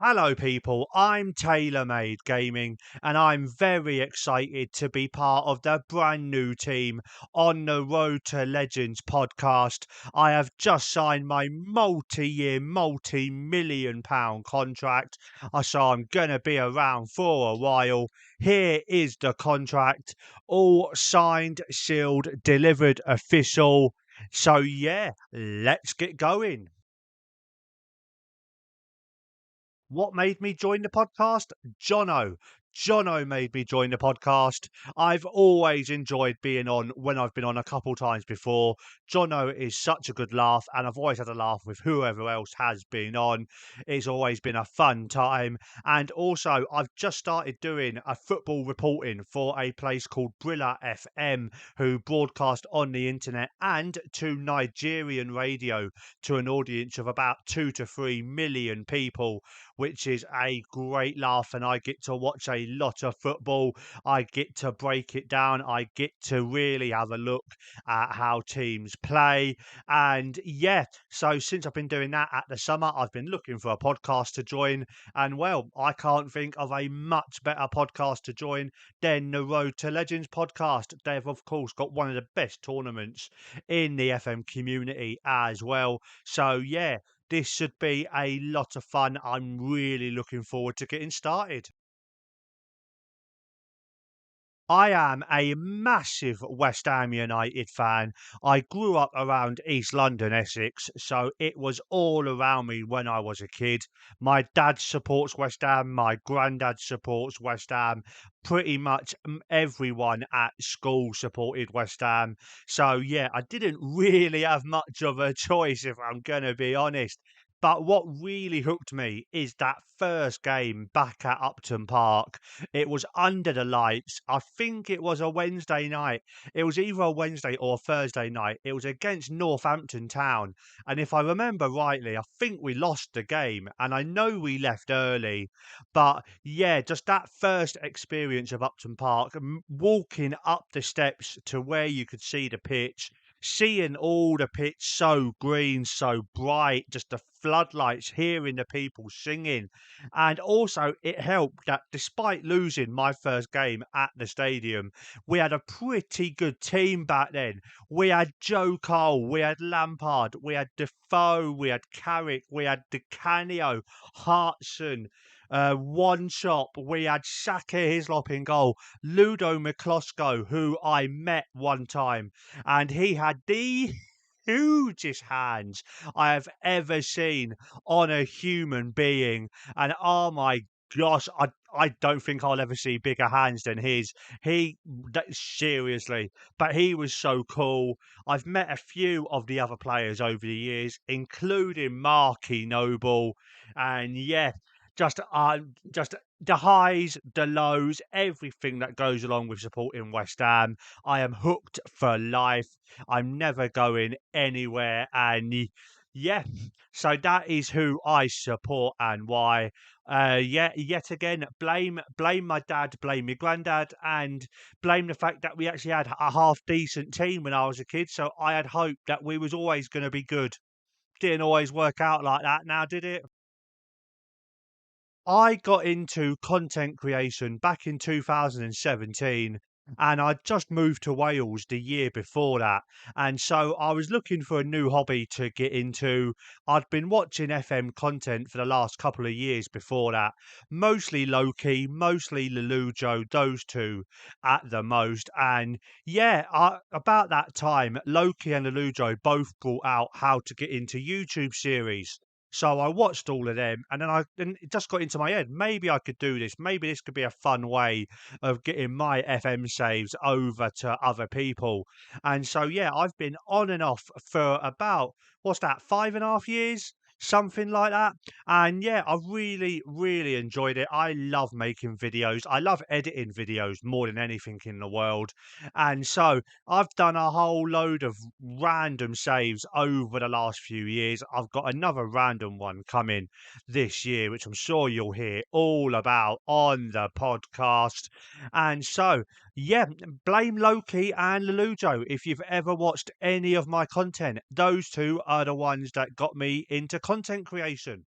Hello, people. I'm TaylorMade Gaming, and I'm very excited to be part of the brand new team on the Road to Legends podcast. I have just signed my multi year, multi million pound contract, so I'm going to be around for a while. Here is the contract, all signed, sealed, delivered, official. So, yeah, let's get going. What made me join the podcast? Jono. Jono made me join the podcast. I've always enjoyed being on when I've been on a couple times before. Jono is such a good laugh, and I've always had a laugh with whoever else has been on. It's always been a fun time. And also, I've just started doing a football reporting for a place called Brilla FM, who broadcast on the internet and to Nigerian radio to an audience of about 2 to 3 million people, which is a great laugh. And I get to watch a lot of football. I get to break it down. I get to really have a look at how teams play. And yeah, so since I've been doing that at the summer, I've been looking for a podcast to join. And well, I can't think of a much better podcast to join than the Road to Legends podcast. They've, of course, got one of the best tournaments in the FM community as well. So yeah, this should be a lot of fun. I'm really looking forward to getting started. I am a massive West Ham United fan. I grew up around East London, Essex, so it was all around me when I was a kid. My dad supports West Ham, my granddad supports West Ham. Pretty much everyone at school supported West Ham. So, yeah, I didn't really have much of a choice, if I'm going to be honest. But what really hooked me is that first game back at Upton Park. It was under the lights. I think it was a Wednesday night. It was either a Wednesday or a Thursday night. It was against Northampton Town. And if I remember rightly, I think we lost the game. And I know we left early. But yeah, just that first experience of Upton Park, walking up the steps to where you could see the pitch, seeing all the pitch so green, so bright, just the floodlights, hearing the people singing. And also, it helped that despite losing my first game at the stadium, we had a pretty good team back then. We had Joe Cole, we had Lampard, we had Defoe, we had Carrick, we had Di Canio, Hartson, One Shop, we had Saka Hislop in goal, Ludo McCloskey, who I met one time, and he had the hugest hands I have ever seen on a human being. And oh my gosh, I don't think I'll ever see bigger hands than his. Seriously, but he was so cool. I've met a few of the other players over the years, including Marky Noble, and yeah, just the highs, the lows, everything that goes along with supporting West Ham. I am hooked for life. I'm never going anywhere. And yeah, so that is who I support and why. Yeah, yet again, blame my dad, blame my granddad, and blame the fact that we actually had a half decent team when I was a kid. So I had hoped that we was always going to be good. Didn't always work out like that now, did it? I got into content creation back in 2017, and I just moved to Wales the year before that. And so I was looking for a new hobby to get into. I'd been watching FM content for the last couple of years before that, mostly Loki, mostly Lelujo, those two at the most. And yeah, about that time, Loki and Lelujo both brought out how to get into YouTube series. So I watched all of them, and then it just got into my head. Maybe I could do this. Maybe this could be a fun way of getting my FM saves over to other people. And so yeah, I've been on and off for about what's that, 5.5 years? Something like that. And yeah, I really, really enjoyed it. I love making videos. I love editing videos more than anything in the world. And so I've done a whole load of random saves over the last few years. I've got another random one coming this year, which I'm sure you'll hear all about on the podcast. And so, yeah, blame Loki and Lelujo if you've ever watched any of my content. Those two are the ones that got me into content creation.